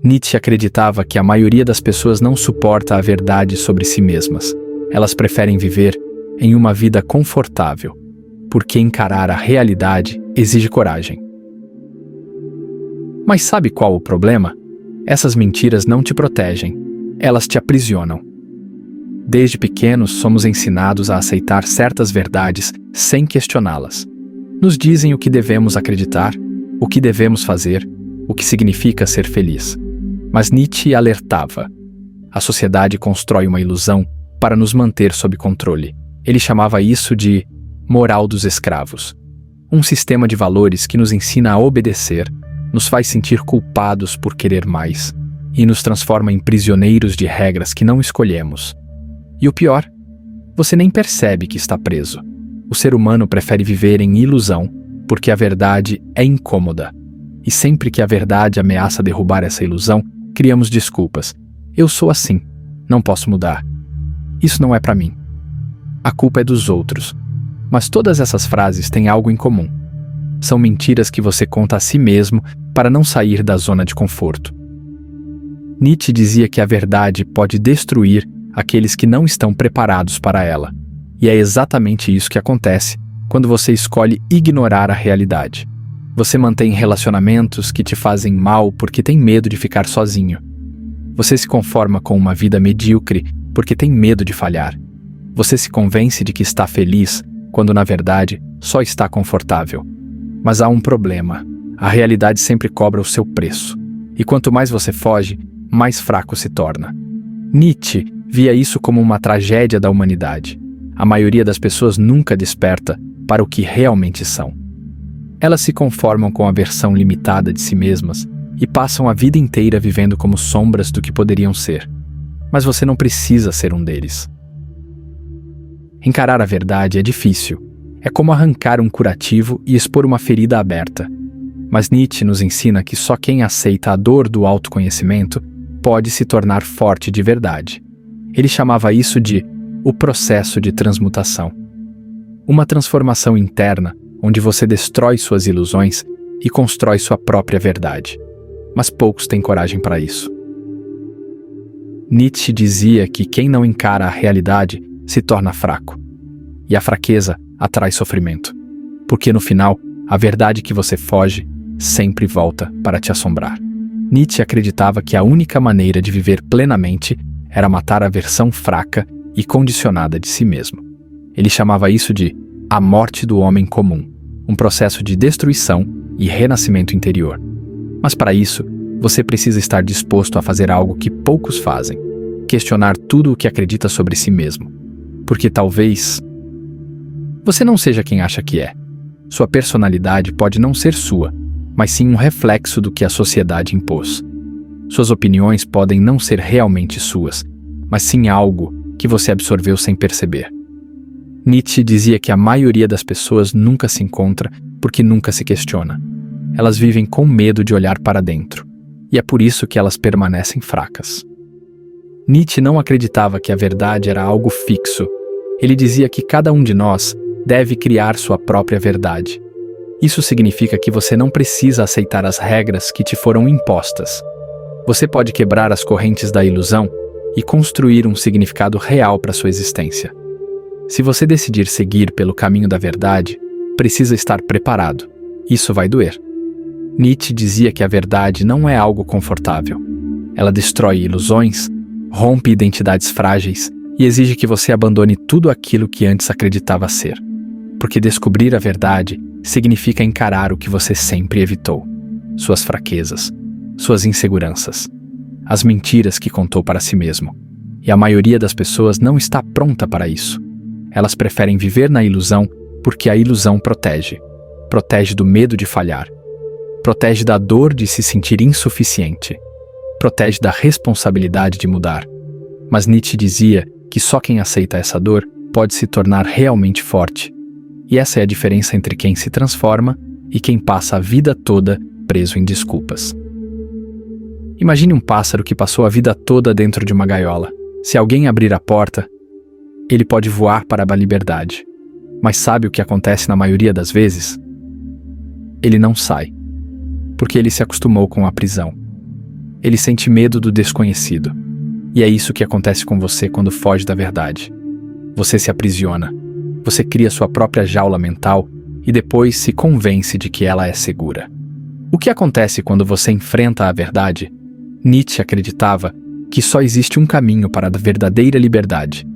Nietzsche acreditava que a maioria das pessoas não suporta a verdade sobre si mesmas. Elas preferem viver em uma vida confortável, porque encarar a realidade exige coragem. Mas sabe qual o problema? Essas mentiras não te protegem, elas te aprisionam. Desde pequenos somos ensinados a aceitar certas verdades sem questioná-las. Nos dizem o que devemos acreditar, o que devemos fazer, o que significa ser feliz. Mas Nietzsche alertava: a sociedade constrói uma ilusão para nos manter sob controle. Ele chamava isso de moral dos escravos. Um sistema de valores que nos ensina a obedecer, nos faz sentir culpados por querer mais e nos transforma em prisioneiros de regras que não escolhemos. E o pior, você nem percebe que está preso. O ser humano prefere viver em ilusão porque a verdade é incômoda. E sempre que a verdade ameaça derrubar essa ilusão, criamos desculpas. Eu sou assim, não posso mudar. Isso não é para mim. A culpa é dos outros. Mas todas essas frases têm algo em comum. São mentiras que você conta a si mesmo para não sair da zona de conforto. Nietzsche dizia que a verdade pode destruir aqueles que não estão preparados para ela. E é exatamente isso que acontece quando você escolhe ignorar a realidade. Você mantém relacionamentos que te fazem mal porque tem medo de ficar sozinho. Você se conforma com uma vida medíocre porque tem medo de falhar. Você se convence de que está feliz quando, na verdade, só está confortável. Mas há um problema. A realidade sempre cobra o seu preço. E quanto mais você foge, mais fraco se torna. Nietzsche via isso como uma tragédia da humanidade. A maioria das pessoas nunca desperta para o que realmente são. Elas se conformam com a versão limitada de si mesmas e passam a vida inteira vivendo como sombras do que poderiam ser. Mas você não precisa ser um deles. Encarar a verdade é difícil. É como arrancar um curativo e expor uma ferida aberta. Mas Nietzsche nos ensina que só quem aceita a dor do autoconhecimento pode se tornar forte de verdade. Ele chamava isso de o processo de transmutação. Uma transformação interna onde você destrói suas ilusões e constrói sua própria verdade. Mas poucos têm coragem para isso. Nietzsche dizia que quem não encara a realidade se torna fraco. E a fraqueza atrai sofrimento. Porque no final, a verdade que você foge sempre volta para te assombrar. Nietzsche acreditava que a única maneira de viver plenamente era matar a versão fraca e condicionada de si mesmo. Ele chamava isso de a morte do homem comum, um processo de destruição e renascimento interior. Mas para isso, você precisa estar disposto a fazer algo que poucos fazem: questionar tudo o que acredita sobre si mesmo. Porque talvez você não seja quem acha que é. Sua personalidade pode não ser sua, mas sim um reflexo do que a sociedade impôs. Suas opiniões podem não ser realmente suas, mas sim algo que você absorveu sem perceber. Nietzsche dizia que a maioria das pessoas nunca se encontra porque nunca se questiona. Elas vivem com medo de olhar para dentro, e é por isso que elas permanecem fracas. Nietzsche não acreditava que a verdade era algo fixo. Ele dizia que cada um de nós deve criar sua própria verdade. Isso significa que você não precisa aceitar as regras que te foram impostas. Você pode quebrar as correntes da ilusão e construir um significado real para sua existência. Se você decidir seguir pelo caminho da verdade, precisa estar preparado. Isso vai doer. Nietzsche dizia que a verdade não é algo confortável. Ela destrói ilusões, rompe identidades frágeis e exige que você abandone tudo aquilo que antes acreditava ser. Porque descobrir a verdade significa encarar o que você sempre evitou: suas fraquezas, suas inseguranças, as mentiras que contou para si mesmo. E a maioria das pessoas não está pronta para isso. Elas preferem viver na ilusão porque a ilusão protege. Protege do medo de falhar. Protege da dor de se sentir insuficiente. Protege da responsabilidade de mudar. Mas Nietzsche dizia que só quem aceita essa dor pode se tornar realmente forte. E essa é a diferença entre quem se transforma e quem passa a vida toda preso em desculpas. Imagine um pássaro que passou a vida toda dentro de uma gaiola. Se alguém abrir a porta, ele pode voar para a liberdade. Mas sabe o que acontece na maioria das vezes? Ele não sai, porque ele se acostumou com a prisão. Ele sente medo do desconhecido. E é isso que acontece com você quando foge da verdade. Você se aprisiona. Você cria sua própria jaula mental e depois se convence de que ela é segura. O que acontece quando você enfrenta a verdade? Nietzsche acreditava que só existe um caminho para a verdadeira liberdade: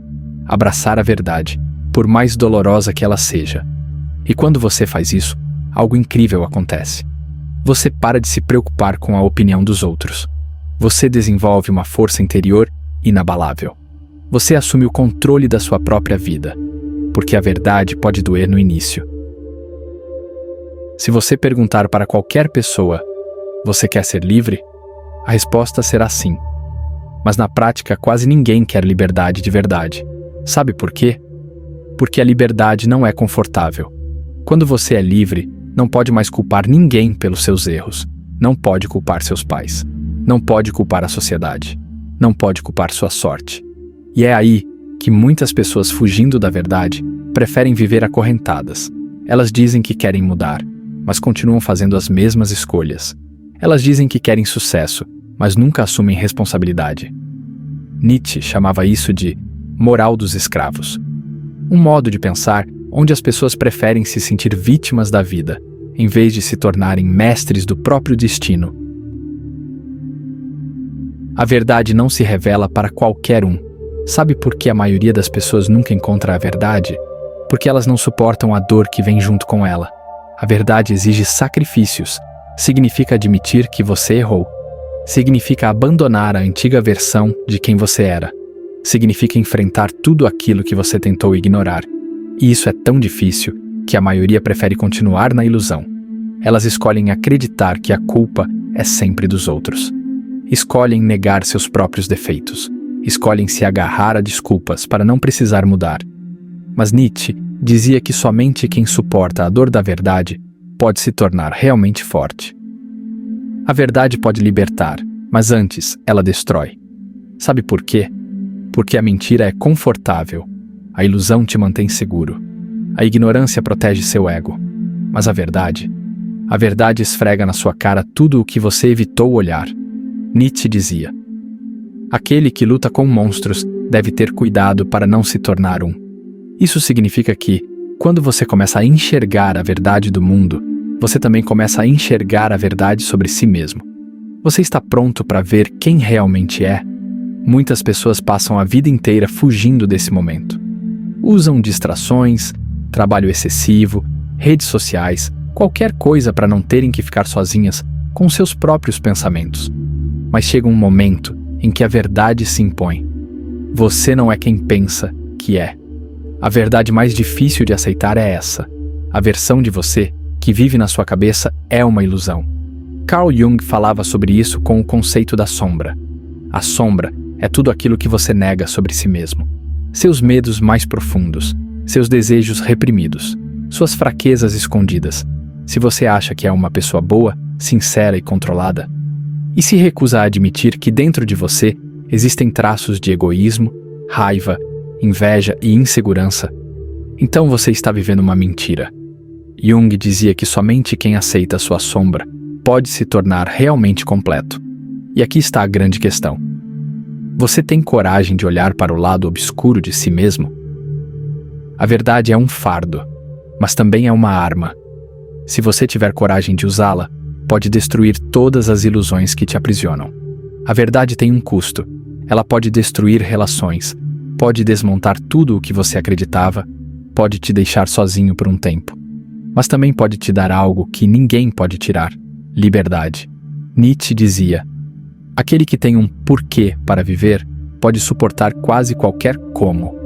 abraçar a verdade, por mais dolorosa que ela seja. E quando você faz isso, algo incrível acontece. Você para de se preocupar com a opinião dos outros. Você desenvolve uma força interior inabalável. Você assume o controle da sua própria vida, porque a verdade pode doer no início. Se você perguntar para qualquer pessoa, "Você quer ser livre?", a resposta será sim. Mas na prática, quase ninguém quer liberdade de verdade. Sabe por quê? Porque a liberdade não é confortável. Quando você é livre, não pode mais culpar ninguém pelos seus erros. Não pode culpar seus pais. Não pode culpar a sociedade. Não pode culpar sua sorte. E é aí que muitas pessoas, fugindo da verdade, preferem viver acorrentadas. Elas dizem que querem mudar, mas continuam fazendo as mesmas escolhas. Elas dizem que querem sucesso, mas nunca assumem responsabilidade. Nietzsche chamava isso de moral dos escravos. Um modo de pensar onde as pessoas preferem se sentir vítimas da vida, em vez de se tornarem mestres do próprio destino. A verdade não se revela para qualquer um. Sabe por que a maioria das pessoas nunca encontra a verdade? Porque elas não suportam a dor que vem junto com ela. A verdade exige sacrifícios. Significa admitir que você errou. Significa abandonar a antiga versão de quem você era. Significa enfrentar tudo aquilo que você tentou ignorar. E isso é tão difícil que a maioria prefere continuar na ilusão. Elas escolhem acreditar que a culpa é sempre dos outros. Escolhem negar seus próprios defeitos. Escolhem se agarrar a desculpas para não precisar mudar. Mas Nietzsche dizia que somente quem suporta a dor da verdade pode se tornar realmente forte. A verdade pode libertar, mas antes ela destrói. Sabe por quê? Porque a mentira é confortável. A ilusão te mantém seguro. A ignorância protege seu ego. Mas a verdade esfrega na sua cara tudo o que você evitou olhar. Nietzsche dizia: aquele que luta com monstros deve ter cuidado para não se tornar um. Isso significa que, quando você começa a enxergar a verdade do mundo, você também começa a enxergar a verdade sobre si mesmo. Você está pronto para ver quem realmente é? Muitas pessoas passam a vida inteira fugindo desse momento. Usam distrações, trabalho excessivo, redes sociais, qualquer coisa para não terem que ficar sozinhas com seus próprios pensamentos. Mas chega um momento em que a verdade se impõe. Você não é quem pensa que é. A verdade mais difícil de aceitar é essa. A versão de você que vive na sua cabeça é uma ilusão. Carl Jung falava sobre isso com o conceito da sombra. A sombra é tudo aquilo que você nega sobre si mesmo. Seus medos mais profundos, seus desejos reprimidos, suas fraquezas escondidas. Se você acha que é uma pessoa boa, sincera e controlada, e se recusa a admitir que dentro de você existem traços de egoísmo, raiva, inveja e insegurança, então você está vivendo uma mentira. Jung dizia que somente quem aceita sua sombra pode se tornar realmente completo. E aqui está a grande questão. Você tem coragem de olhar para o lado obscuro de si mesmo? A verdade é um fardo, mas também é uma arma. Se você tiver coragem de usá-la, pode destruir todas as ilusões que te aprisionam. A verdade tem um custo. Ela pode destruir relações, pode desmontar tudo o que você acreditava, pode te deixar sozinho por um tempo. Mas também pode te dar algo que ninguém pode tirar: liberdade. Nietzsche dizia: aquele que tem um porquê para viver pode suportar quase qualquer como.